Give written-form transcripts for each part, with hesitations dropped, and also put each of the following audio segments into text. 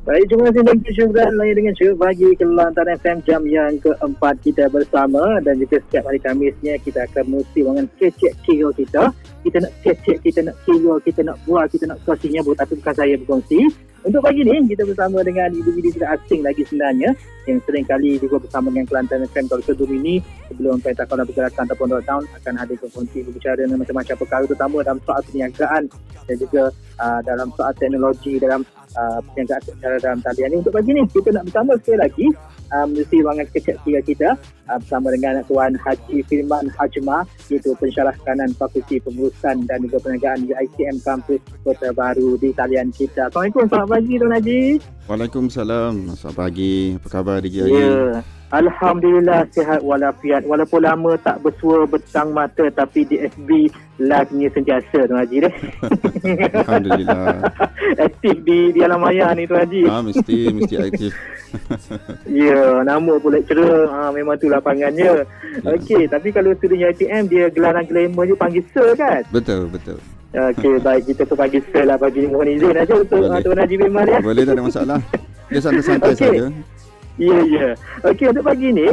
Baik, terima kasih dan syukran lagi dengan syuk bagi Kelantan FM jam yang keempat kita bersama, dan juga setiap hari Khamisnya kita akan mesti dengan kecek kira kita. Kita nak kecek, kita nak kira, kita nak buat, kita nak kongsinya, tapi bukan saya berkongsi. Untuk pagi ni kita bersama dengan individu tidak asing lagi sebenarnya, yang sering kali juga bersama dengan Kelantan FM. Kalau sebelum ini, sebelum Perintah Kawalan Pergerakan ataupun lockdown, akan hadir berkongsi berbicara dengan macam-macam perkara, terutama dalam soal perniagaan dan juga dalam soal teknologi, dalam perniagaan secara dalam talian ni. Untuk pagi ni kita nak bersama sekali lagi mesti ruangan kecek kira kita bersama dengan Tuan Haji Firman Hajmah, iaitu pensyarah kanan Fakulti Pengurusan dan juga Perniagaan di ITM Kampus Kota Baru di talian kita. Assalamualaikum, selamat pagi Tuan Haji. Waalaikumsalam, selamat pagi. Apa khabar Digi Haji? Ya, Alhamdulillah sihat walafiat. Walaupun lama tak bersua betang mata, tapi di FB live-nya sentiasa Tuan Haji deh. Alhamdulillah. Aktif di alam maya ni Tuan Haji. Mesti aktif. Ya, nama pun lecturer. Memang tu lapangannya. Ya. Okey, tapi kalau student ITM dia gelaran glamour je panggil sir kan? Betul. Okey, baik, kita tu panggil sir lah pagi ni. Mohon izin aja untuk Tuan Haji Firman ya. Boleh, tak ada masalah. Dia santai-santai Okey. saja. Ya. Okey, untuk pagi ni,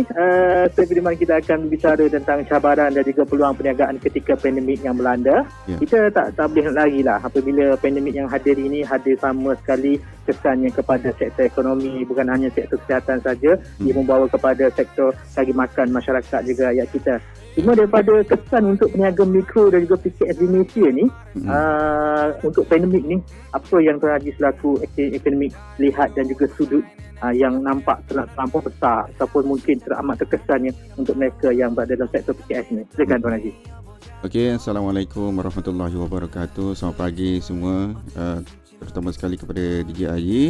Sir Firman kita akan berbicara tentang cabaran dan juga peluang perniagaan ketika pandemik yang melanda. Ya. Kita tak boleh nak lari lah apabila pandemik yang hadir ini hadir sama sekali kesannya kepada sektor ekonomi, bukan hanya sektor kesihatan saja. Ia membawa kepada sektor sagi makan masyarakat juga rakyat kita. Cuma daripada kesan untuk peniaga mikro dan juga PKS di Malaysia ni, untuk pandemik ni, apa yang Tuan Haji selaku akademik lihat dan juga sudut yang nampak terlampau besar ataupun mungkin teramat terkesannya untuk mereka yang berada dalam sektor PKS ni? Silakan Tuan Haji. Okey, Assalamualaikum warahmatullahi wabarakatuh. Selamat pagi semua. Terutama sekali kepada Digi Haji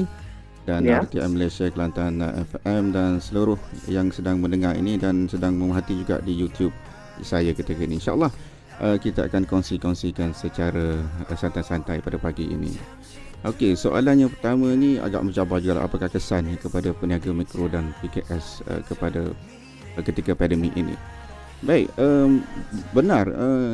dan RTM Malaysia Kelantan FM dan seluruh yang sedang mendengar ini dan sedang memerhati juga di YouTube saya ketika ini. InsyaAllah kita akan kongsikan secara santai-santai pada pagi ini. Okey, soalan yang pertama ni agak mencabar juga, apakah kesan kepada peniaga mikro dan PKS kepada ketika pandemik ini. Baik, benar,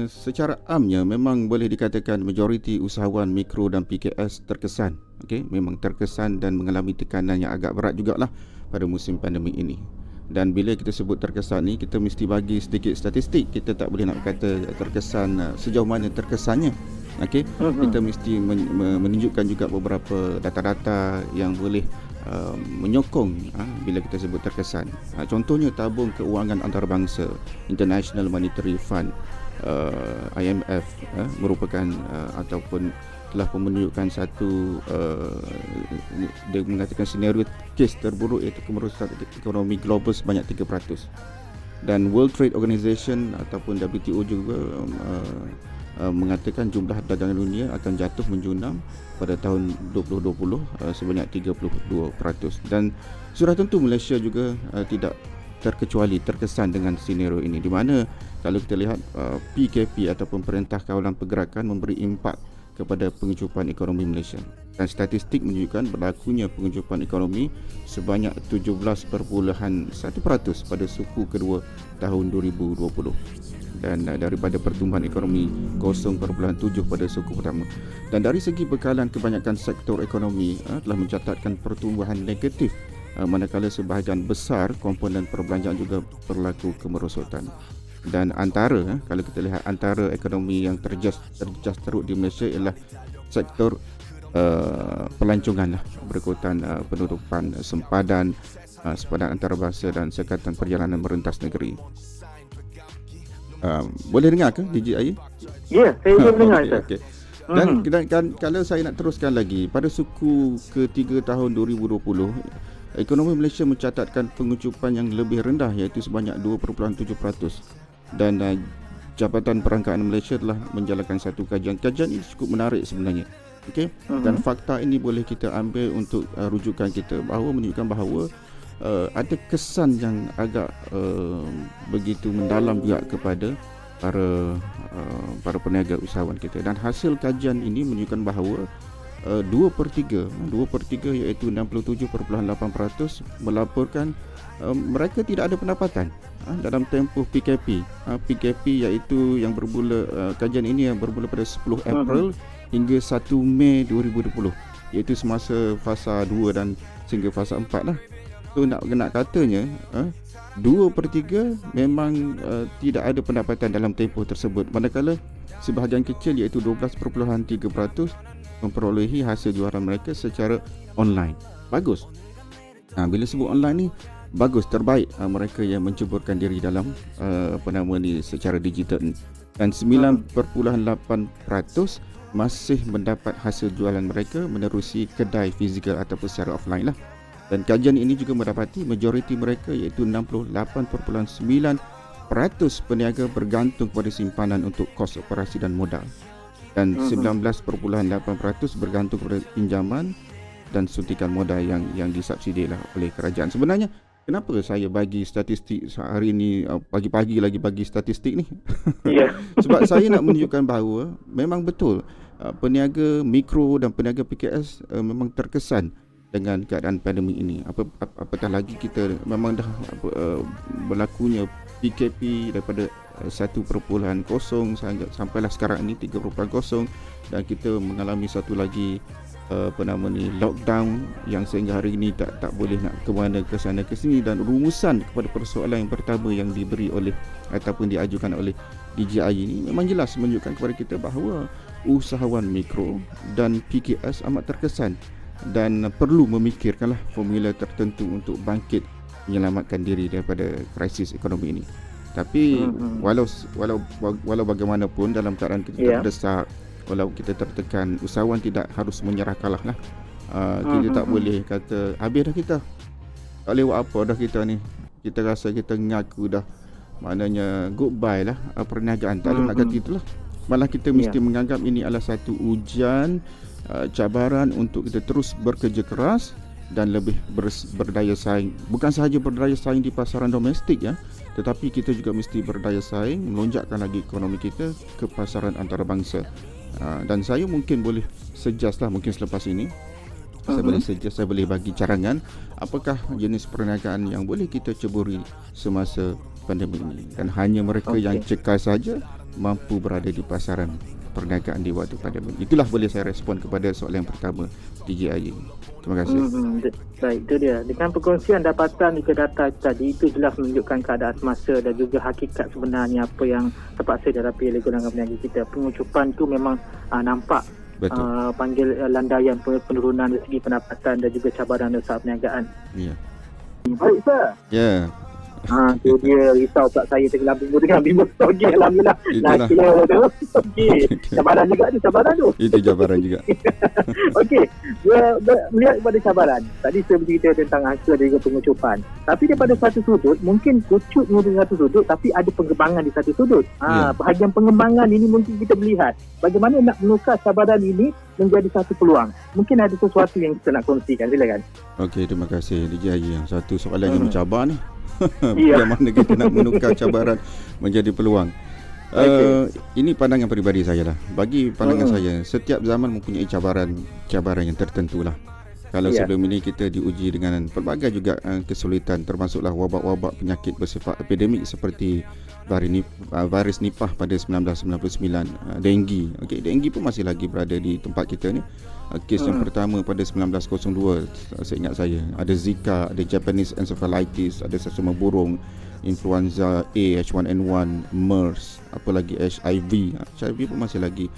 secara amnya memang boleh dikatakan majoriti usahawan mikro dan PKS terkesan. Okey, memang terkesan dan mengalami tekanan yang agak berat jugalah pada musim pandemik ini. Dan bila kita sebut terkesan ni, kita mesti bagi sedikit statistik. Kita tak boleh nak kata terkesan sejauh mana terkesannya. Okey, kita mesti menunjukkan juga beberapa data-data yang boleh menyokong bila kita sebut terkesan. Contohnya tabung keuangan antarabangsa International Monetary Fund, IMF, merupakan ataupun telah menunjukkan satu dia mengatakan senario kes terburuk iaitu kemerosotan ekonomi global sebanyak 3%. Dan World Trade Organization ataupun WTO juga mengatakan jumlah dagangan dunia akan jatuh menjunam pada tahun 2020 sebanyak 32%. Dan sudah tentu Malaysia juga tidak terkecuali terkesan dengan senario ini, di mana kalau kita lihat PKP ataupun Perintah Kawalan Pergerakan memberi impak kepada pengecupan ekonomi Malaysia. Dan statistik menunjukkan berlakunya pengecupan ekonomi sebanyak 17.1% pada suku kedua tahun 2020. Dan daripada pertumbuhan ekonomi 0.7 pada suku pertama. Dan dari segi bekalan, kebanyakan sektor ekonomi telah mencatatkan pertumbuhan negatif, manakala sebahagian besar komponen perbelanjaan juga berlaku kemerosotan. Dan antara, kalau kita lihat antara ekonomi yang terjejas teruk di Malaysia ialah sektor pelancongan berikutan penutupan sempadan antarabangsa dan sekatan perjalanan merentas negeri. Boleh dengar ke DJ Ayi? Ya, saya boleh dengar. Okay. Dan kalau saya nak teruskan lagi, pada suku ketiga tahun 2020, ekonomi Malaysia mencatatkan pengecupan yang lebih rendah iaitu sebanyak 2.7%. Dan Jabatan Perangkaan Malaysia telah menjalankan satu kajian. Kajian ini cukup menarik sebenarnya. Okey. Dan fakta ini boleh kita ambil untuk rujukan kita bahawa menunjukkan bahawa ada kesan yang agak begitu mendalam juga kepada para peniaga usahawan kita. Dan hasil kajian ini menunjukkan bahawa 2/3 iaitu 67.8% melaporkan mereka tidak ada pendapatan dalam tempoh PKP. PKP iaitu yang bermula, kajian ini yang bermula pada 10 April hingga 1 Mei 2020. iaitu semasa fasa 2 dan sehingga fasa 4 lah. So nak katanya 2/3 memang tidak ada pendapatan dalam tempoh tersebut, manakala sebahagian kecil iaitu 12.3% memperolehi hasil jualan mereka secara online. Bagus. Bila sebut online ni, bagus, terbaik mereka yang menceburkan diri dalam secara digital ni. Dan 9.8% masih mendapat hasil jualan mereka menerusi kedai fizikal ataupun secara offline lah. Dan kajian ini juga mendapati majoriti mereka iaitu 68.9% peniaga bergantung kepada simpanan untuk kos operasi dan modal. Dan 19.8% bergantung kepada pinjaman dan suntikan modal yang disubsidi lah oleh kerajaan. Sebenarnya kenapa saya bagi statistik hari ini, pagi-pagi lagi bagi statistik ni? Ya. Sebab saya nak menunjukkan bahawa memang betul peniaga mikro dan peniaga PKS memang terkesan dengan keadaan pandemik ini. Apatah lagi kita memang dah berlakunya PKP daripada 1.0 sampailah sekarang ini 3.0, dan kita mengalami satu lagi lockdown yang sehingga hari ini tak boleh nak ke mana ke sana ke sini. Dan rumusan kepada persoalan yang pertama yang diberi oleh ataupun diajukan oleh DJI ini memang jelas menunjukkan kepada kita bahawa usahawan mikro dan PKS amat terkesan dan perlu memikirkanlah formula tertentu untuk bangkit menyelamatkan diri daripada krisis ekonomi ini. Tapi walau bagaimanapun dalam keadaan kita terdesak, walau kita tertekan, usahawan tidak harus menyerah kalah lah. Kita tak boleh kata habis dah kita, tak boleh buat apa dah kita ni, kita rasa kita ngaku dah, maknanya goodbye lah perniagaan. Tak ada nak kata itulah. Malah kita mesti menganggap ini adalah satu ujian, cabaran untuk kita terus bekerja keras dan lebih berdaya saing. Bukan sahaja berdaya saing di pasaran domestik tetapi kita juga mesti berdaya saing, melonjakkan lagi ekonomi kita ke pasaran antarabangsa. Dan saya mungkin boleh suggest lah, mungkin selepas ini saya boleh suggest, saya boleh bagi carangan apakah jenis perniagaan yang boleh kita ceburi semasa pandemik ini. Dan hanya mereka yang cekal saja mampu berada di pasaran perniagaan di waktu pandemik. Itulah boleh saya respon kepada soalan yang pertama DJI. Terima kasih. Baik, itu dia. Dengan perkongsian dapatan juga data tadi, itu jelas menunjukkan keadaan semasa dan juga hakikat sebenarnya apa yang terpaksa dihadapi oleh golongan peniaga kita. Pengucupan tu memang nampak panggil landaian penurunan dari segi pendapatan dan juga cabaran usaha perniagaan. Ya. Baik, sir. Ya. Tu dia risau pula saya tenggelam dengan bimbang. Okey, alhamdulillah. Nak kira tu. Okey. Cabaran juga tu, cabaran tu. Itu cabaran juga. Okey. Melihat kepada cabaran, tadi saya bercerita tentang angka dan juga pengucupan. Tapi daripada satu sudut, mungkin ucupnya di satu sudut, tapi ada pengembangan di satu sudut. Bahagian pengembangan ini mungkin kita melihat bagaimana nak menukar cabaran ini menjadi satu peluang. Mungkin ada sesuatu yang kita nak kongsikan. Silakan. Okey, terima kasih DJI. Satu soalan yang mencabar ni. Bagaimana kita nak menukar cabaran menjadi peluang. Ini pandangan peribadi saya lah. Bagi pandangan saya, setiap zaman mempunyai cabaran yang tertentu lah. Kalau sebelum ini kita diuji dengan pelbagai juga kesulitan, termasuklah wabak-wabak penyakit bersifat epidemik seperti virus Nipah pada 1999, denggi. Denggi pun masih lagi berada di tempat kita ni. Kes yang pertama pada 1902, seingat saya, ada Zika, ada Japanese encephalitis, ada sesama burung, influenza A, H1N1, MERS, apa lagi HIV. HIV pun masih lagi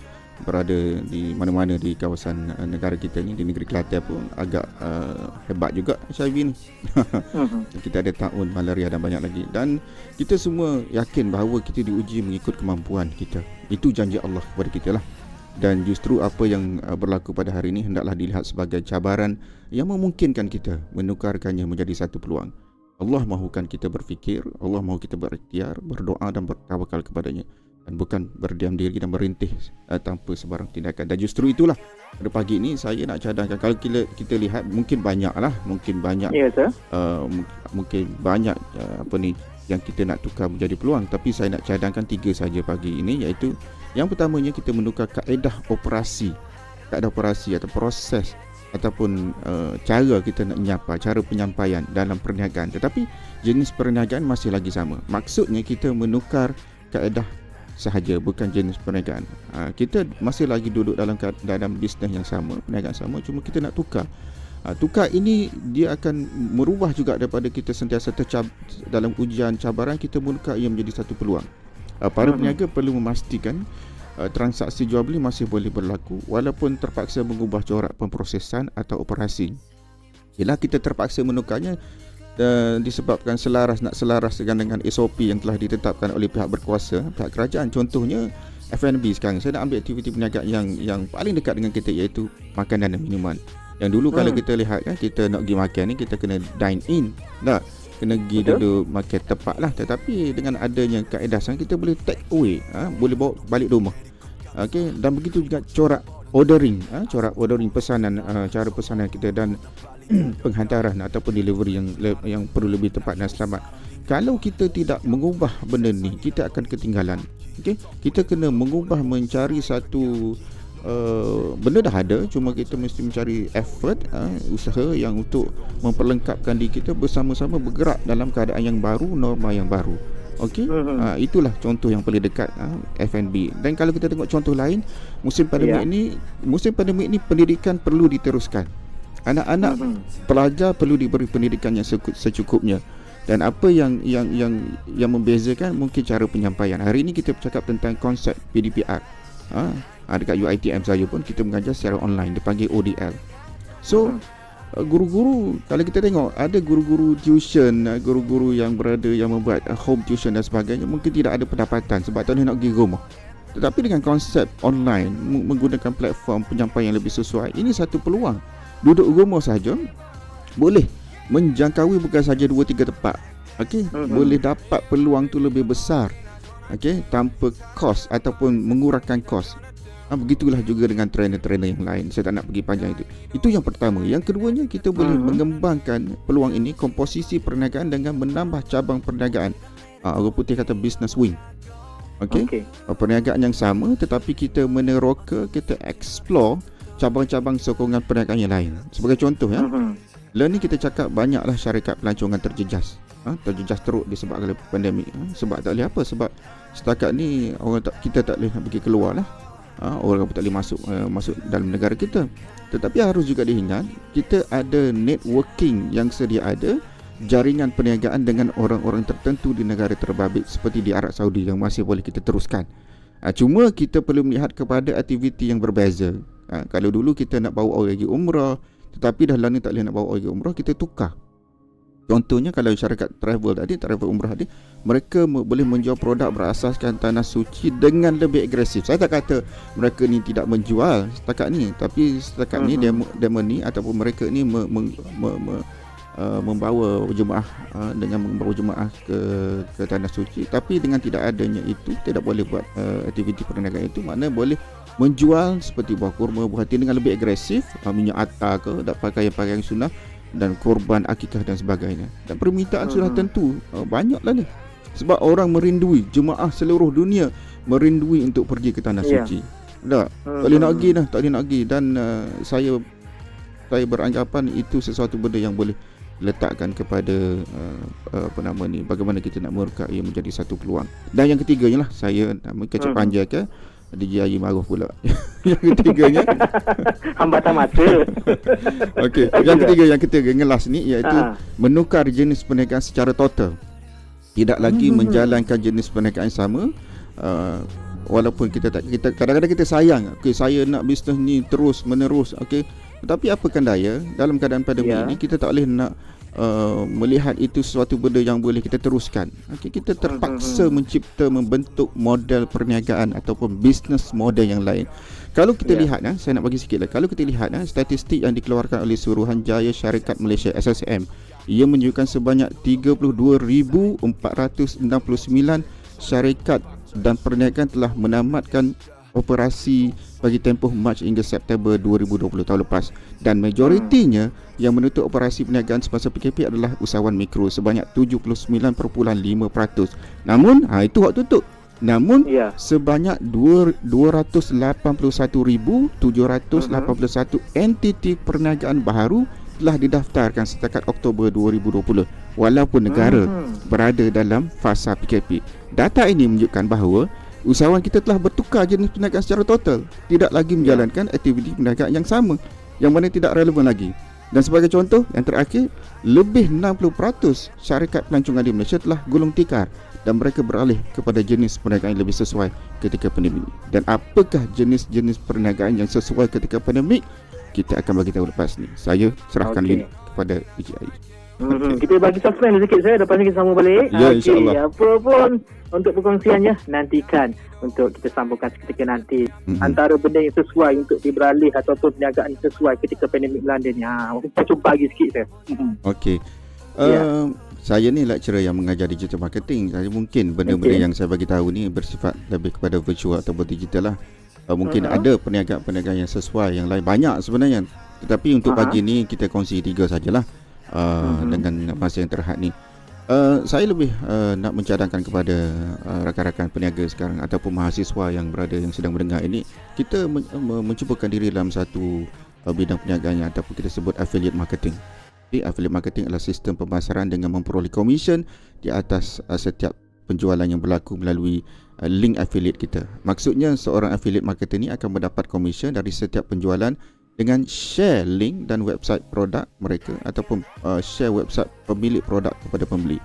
berada di mana-mana di kawasan negara kita ni. Di negeri Kelantan pun agak hebat juga HIV ni. Kita ada taun, malaria dan banyak lagi. Dan kita semua yakin bahawa kita diuji mengikut kemampuan kita. Itu janji Allah kepada kita lah. Dan justru apa yang berlaku pada hari ini hendaklah dilihat sebagai cabaran yang memungkinkan kita menukarkannya menjadi satu peluang. Allah mahukan kita berfikir, Allah mahu kita berikhtiar, berdoa dan bertawakal kepadanya, dan bukan berdiam diri dan merintih tanpa sebarang tindakan. Dan justru itulah pada pagi ini saya nak cadangkan, kalau kita lihat mungkin banyak yang kita nak tukar menjadi peluang, tapi saya nak cadangkan 3 saja pagi ini, iaitu yang pertamanya kita menukar kaedah operasi atau proses ataupun cara kita nak menyapa, cara penyampaian dalam perniagaan. Tetapi jenis perniagaan masih lagi sama. Maksudnya kita menukar kaedah sahaja, bukan jenis perniagaan. Kita masih lagi duduk dalam bisnes yang sama, perniagaan sama, cuma kita nak tukar. Tukar ini dia akan merubah juga daripada kita sentiasa dalam ujian cabaran, kita menukar ia menjadi satu peluang. Para peniaga perlu memastikan transaksi jual beli masih boleh berlaku walaupun terpaksa mengubah corak pemprosesan atau operasi. Bila kita terpaksa menukarnya disebabkan nak selaras dengan SOP yang telah ditetapkan oleh pihak berkuasa, pihak kerajaan. Contohnya F&B sekarang. Saya nak ambil aktiviti perniagaan yang paling dekat dengan kita, iaitu makanan dan minuman. Yang dulu kalau kita lihat kan, kita nak pergi makan ni kita kena dine in. Tak, kena pergi duduk makan tempat lah. Tetapi dengan adanya kaedah sekarang, kita boleh take away, boleh bawa balik rumah. Okey, dan begitu juga corak ordering, pesanan, cara pesanan kita dan penghantaran ataupun delivery yang perlu lebih tepat dan selamat. Kalau kita tidak mengubah benda ni, kita akan ketinggalan. Okey, kita kena mengubah, mencari satu benda dah ada, cuma kita mesti mencari effort, usaha yang untuk memperlengkapkan diri kita, bersama-sama bergerak dalam keadaan yang baru, norma yang baru. Okey, itulah contoh yang paling dekat, F&B. Dan kalau kita tengok contoh lain, musim pandemik ini pendidikan perlu diteruskan. Anak-anak pelajar perlu diberi pendidikan yang secukupnya. Dan apa yang membezakan mungkin cara penyampaian. Hari ini kita bercakap tentang konsep PDPR. Dekat UiTM saya pun kita mengajar secara online, dipanggil ODL. So guru-guru, kalau kita tengok ada guru-guru tuition, guru-guru yang membuat home tuition dan sebagainya, mungkin tidak ada pendapatan sebab tak nak pergi rumah. Tetapi dengan konsep online, menggunakan platform penyampaian yang lebih sesuai, ini satu peluang. Duduk rumah saja boleh menjangkaui bukan saja 2-3 tempat. Okey, boleh dapat peluang tu lebih besar. Okey, tanpa kos ataupun mengurangkan kos. Begitulah juga dengan trainer-trainer yang lain. Saya tak nak pergi panjang itu. Itu yang pertama. Yang keduanya, kita boleh mengembangkan peluang ini, komposisi perniagaan dengan menambah cabang perniagaan. Orang putih kata business wing. Okey. Perniagaan yang sama tetapi kita meneroka, kita explore cabang-cabang sokongan perniagaan yang lain. Sebagai contoh learning kita cakap banyaklah syarikat pelancongan terjejas. Terjejas teruk disebabkan pandemik. Sebab tak boleh apa? Sebab setakat ni kita tak boleh nak pergi keluar lah. Orang pun tak boleh masuk dalam negara kita. Tetapi harus juga diingat, kita ada networking yang sedia ada, jaringan perniagaan dengan orang-orang tertentu di negara terbabit seperti di Arab Saudi yang masih boleh kita teruskan. Cuma kita perlu melihat kepada aktiviti yang berbeza. Kalau dulu kita nak bawa orang pergi umrah, tetapi dah lama tak boleh nak bawa orang pergi umrah, kita tukar. Contohnya kalau syarikat travel umrah tadi, mereka boleh menjual produk berasaskan tanah suci dengan lebih agresif. Saya tak kata mereka ni tidak menjual setakat ni, tapi setakat ni demo ni ataupun mereka ni membawa jemaah dengan membawa jemaah ke tanah suci. Tapi dengan tidak adanya itu, tidak boleh buat aktiviti perniagaan itu, makna boleh menjual seperti buah kurma, buah hati dengan lebih agresif, minyak atar ke, pakaian-pakaian sunnah dan korban akikah dan sebagainya. Dan permintaan sudah tentu banyaklah ni. Sebab orang merindui, jemaah seluruh dunia merindui untuk pergi ke tanah suci. Tak boleh nak pergi dah, tak boleh nak pergi. Dan saya beranggapan itu sesuatu benda yang boleh letakkan kepada bagaimana kita nak meroka ia menjadi satu peluang. Dan yang ketiganya lah, saya nak kecil panjang ke DJ Ayi marah pula. Yang ketiganya hambatan mata. Okey, yang ketiga ngelas ni iaitu menukar jenis perniagaan secara total. Tidak lagi menjalankan jenis perniagaan sama. Walaupun kita kadang-kadang kita sayang, okey saya nak bisnes ni terus menerus, okey. Tetapi apakan daya, dalam keadaan pandemik ini kita tak boleh nak melihat itu sesuatu benda yang boleh kita teruskan. Okay, kita terpaksa membentuk model perniagaan ataupun business model yang lain. Kalau kita lihat, saya nak bagi sikit lah. Kalau kita lihat statistik yang dikeluarkan oleh Suruhanjaya Syarikat Malaysia SSM, ia menunjukkan sebanyak 32,469 syarikat dan perniagaan telah menamatkan operasi bagi tempoh Mac hingga September 2020 tahun lepas, dan majoritinya yang menutup operasi perniagaan semasa PKP adalah usahawan mikro sebanyak 79.5%. Namun itu hak tutup. Namun sebanyak 281,781 entiti perniagaan baru telah didaftarkan setakat Oktober 2020 walaupun negara berada dalam fasa PKP. Data ini menunjukkan bahawa usahawan kita telah bertukar jenis perniagaan secara total, tidak lagi menjalankan aktiviti perniagaan yang sama, yang mana tidak relevan lagi. Dan sebagai contoh, yang terakhir, lebih 60% syarikat pelancongan di Malaysia telah gulung tikar dan mereka beralih kepada jenis perniagaan yang lebih sesuai ketika pandemik. Dan apakah jenis-jenis perniagaan yang sesuai ketika pandemik? Kita akan bagi tahu lepas ni. Saya serahkan link kepada DJI. Kita bagi suspend sikit saya, lepas ni kita sambung balik. Ya, insyaAllah. Apa pun untuk perkongsiannya, nantikan untuk kita sambungkan seketika nanti. Antara benda yang sesuai untuk beralih ataupun perniagaan yang sesuai ketika pandemik melanda ni. Kita cuba bagi sikit saya. Okey. Saya ni lecturer yang mengajar digital marketing. Jadi mungkin benda-benda yang saya bagi tahu ni bersifat lebih kepada virtual ataupun digital lah. Mungkin ada perniagaan-perniagaan yang sesuai, yang lain banyak sebenarnya. Tetapi untuk pagi ni kita kongsi 3 sajalah. Dengan masa yang terhad ni, saya lebih nak mencadangkan kepada rakan-rakan peniaga sekarang ataupun mahasiswa yang sedang mendengar ini, kita mencubakan diri dalam satu bidang perniagaan yang ataupun kita sebut affiliate marketing. Jadi affiliate marketing adalah sistem pemasaran dengan memperoleh komisen di atas setiap penjualan yang berlaku melalui link affiliate kita. Maksudnya seorang affiliate marketer ni akan mendapat komisen dari setiap penjualan dengan share link dan website produk mereka ataupun share website pemilik produk kepada pembeli.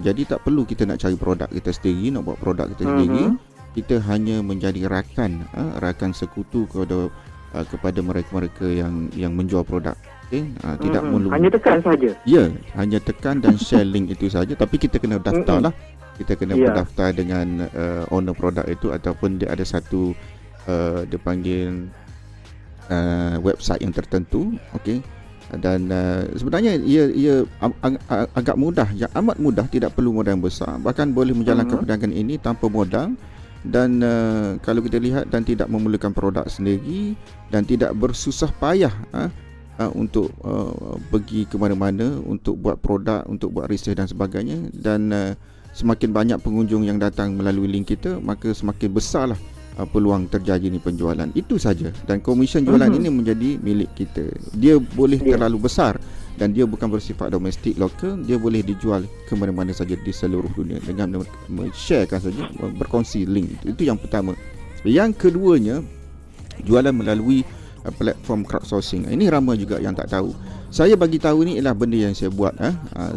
Jadi tak perlu kita nak cari produk kita sendiri, nak buat produk kita sendiri. Kita hanya menjadi rakan sekutu kepada mereka-mereka yang menjual produk. Okay? Tidak perlu hanya tekan saja. Ya, hanya tekan dan share link itu saja. Tapi kita kena daftar lah. Kita kena berdaftar dengan owner produk itu ataupun dia ada satu dia panggil website yang tertentu, okey. Dan sebenarnya ia agak mudah, yang amat mudah, tidak perlu modal yang besar, bahkan boleh menjalankan perniagaan ini tanpa modal. Dan kalau kita lihat, dan tidak memerlukan produk sendiri dan tidak bersusah payah untuk pergi ke mana-mana untuk buat produk, untuk buat research dan sebagainya. Dan semakin banyak pengunjung yang datang melalui link kita, maka semakin besarlah peluang terjadi ni penjualan. Itu saja. Dan komisen jualan ini menjadi milik kita. Dia boleh terlalu besar dan dia bukan bersifat domestik lokal, dia boleh dijual ke mana-mana saja di seluruh dunia dengan sharekan saja, berkongsi link. Itu yang pertama. Yang keduanya, jualan melalui platform crowdsourcing. Ini ramai juga yang tak tahu. Saya bagi tahu ni ialah benda yang saya buat.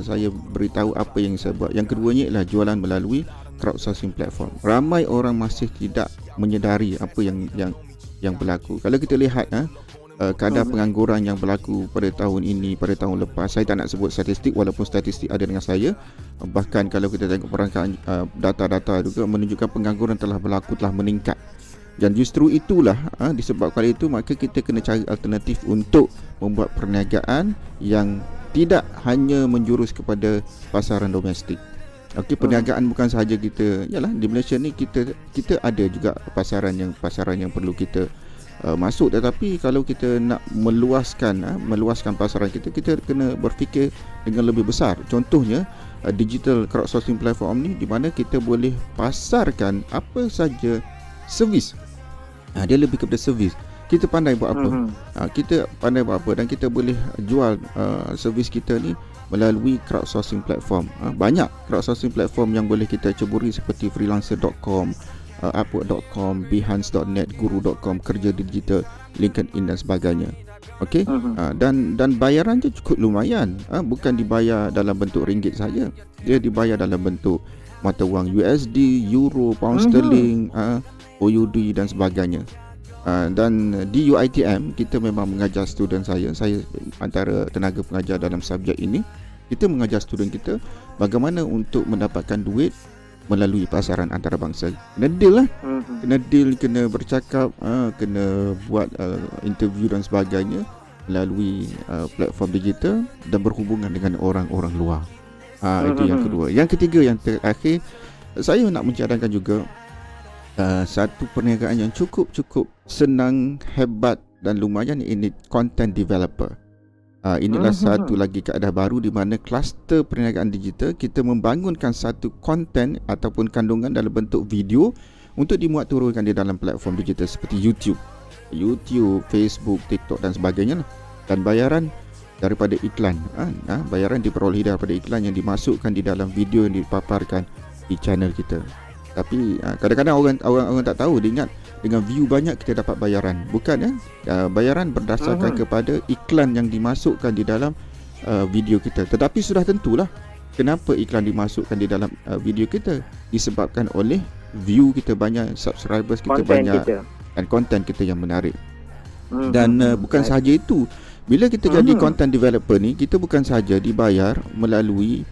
Saya beritahu apa yang saya buat. Yang keduanya ialah jualan melalui crowdsourcing platform. Ramai orang masih tidak menyedari apa yang berlaku. Kalau kita lihat kadar pengangguran yang berlaku pada tahun ini, pada tahun lepas, saya tak nak sebut statistik walaupun statistik ada dengan saya. Bahkan kalau kita tengok perangkaan data-data juga menunjukkan pengangguran telah meningkat. Dan justru itulah disebabkan itu, maka kita kena cari alternatif untuk membuat perniagaan yang tidak hanya menjurus kepada pasaran domestik. Okey, perniagaan bukan sahaja kita, yalah, di Malaysia ni kita ada juga pasaran yang perlu kita masuk. Tetapi kalau kita nak meluaskan pasaran kita kena berfikir dengan lebih besar. Contohnya digital crowdsourcing platform ni, di mana kita boleh pasarkan apa saja servis. Dia lebih kepada servis. Kita pandai buat apa? Kita pandai buat apa, dan kita boleh jual servis kita ni melalui crowdsourcing platform. Banyak crowdsourcing platform yang boleh kita ceburi seperti freelancer.com, upwork.com, behance.net, guru.com, kerja digital, LinkedIn dan sebagainya. Okey. Dan bayaran dia cukup lumayan. Bukan dibayar dalam bentuk ringgit saja. Dia dibayar dalam bentuk mata wang USD, Euro, Pound Sterling, OUD dan sebagainya. Dan di UiTM kita memang mengajar student saya antara tenaga pengajar dalam subjek ini. Kita mengajar student kita bagaimana untuk mendapatkan duit melalui pasaran antarabangsa. Kena deal lah. Kena deal, kena bercakap, kena buat interview dan sebagainya melalui platform digital dan berhubungan dengan orang-orang luar. Itu yang kedua. Yang ketiga, yang terakhir, saya nak mencadangkan juga satu perniagaan yang cukup senang, hebat dan lumayan, ini content developer. Inilah satu lagi keadaan baru di mana kluster perniagaan digital, kita membangunkan satu konten ataupun kandungan dalam bentuk video untuk dimuat turunkan di dalam platform digital seperti YouTube, Facebook, TikTok dan sebagainya. Dan bayaran daripada iklan, bayaran diperoleh daripada iklan yang dimasukkan di dalam video yang dipaparkan di channel kita. Tapi kadang-kadang orang tak tahu, dia ingat dengan view banyak kita dapat bayaran. Bukan bayaran berdasarkan kepada iklan yang dimasukkan di dalam video kita. Tetapi sudah tentulah kenapa iklan dimasukkan di dalam video kita, disebabkan oleh view kita banyak, subscribers kita banyak dan konten kita yang menarik. Dan bukan sahaja itu, bila kita jadi content developer ni, kita bukan sahaja dibayar melalui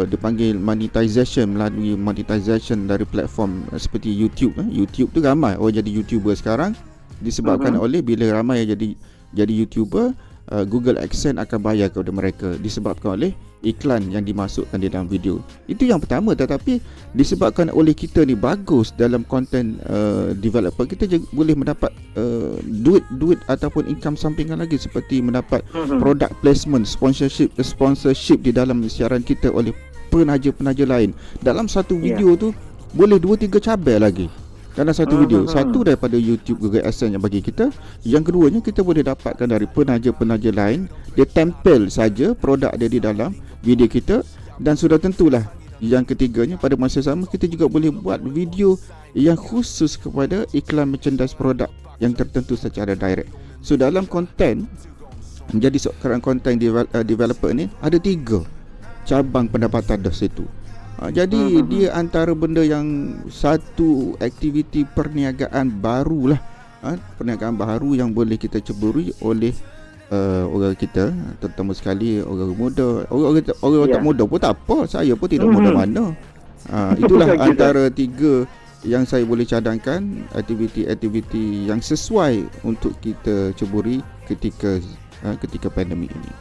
dipanggil monetization, melalui monetization dari platform seperti YouTube. YouTube tu ramai orang jadi YouTuber sekarang disebabkan oleh bila ramai yang jadi YouTuber, Google AdSense akan bayar kepada mereka disebabkan oleh iklan yang dimasukkan di dalam video. Itu yang pertama. Tetapi disebabkan oleh kita ni bagus dalam content developer, kita boleh mendapat duit ataupun income sampingan lagi, seperti mendapat product placement, sponsorship di dalam siaran kita oleh penaja-penaja lain. Dalam satu video tu boleh 2-3 cabai lagi dalam satu video. Satu daripada YouTube, Google AdSense yang bagi kita. Yang keduanya, kita boleh dapatkan dari penaja-penaja lain. Dia tempel saja produk dia di dalam video kita. Dan sudah tentulah yang ketiganya, pada masa sama kita juga boleh buat video yang khusus kepada iklan merchandise produk yang tertentu secara direct. So dalam konten, menjadi seorang content developer ni ada 3 cabang pendapatan dah situ. Jadi dia antara benda yang satu aktiviti perniagaan barulah, perniagaan baru yang boleh kita ceburi oleh orang kita, terutama sekali orang muda. Orang tak muda pun tak apa, saya pun tidak muda mana. Itulah antara 3 yang saya boleh cadangkan, aktiviti-aktiviti yang sesuai untuk kita ceburi ketika pandemik ini.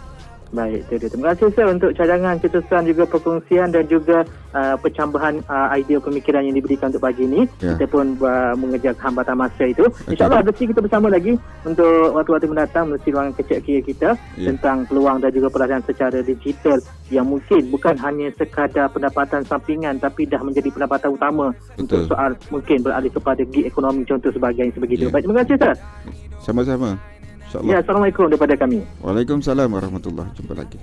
Baik, itu dia. Terima kasih Sir untuk cadangan, cetusan, juga perkongsian dan juga pencambahan idea pemikiran yang diberikan untuk pagi ini. Kita pun mengejar hambatan masa itu. InsyaAllah nanti kita bersama lagi untuk waktu-waktu mendatang melalui ruangan kecek kira kita tentang peluang dan juga peranan secara digital yang mungkin bukan hanya sekadar pendapatan sampingan tapi dah menjadi pendapatan utama. Untuk soal mungkin beralih kepada gig ekonomi contoh sebagainya sebegitu. Baik, terima kasih Sir. Sama-sama. Ya, Assalamualaikum daripada kami. Waalaikumsalam warahmatullahi. Jumpa lagi.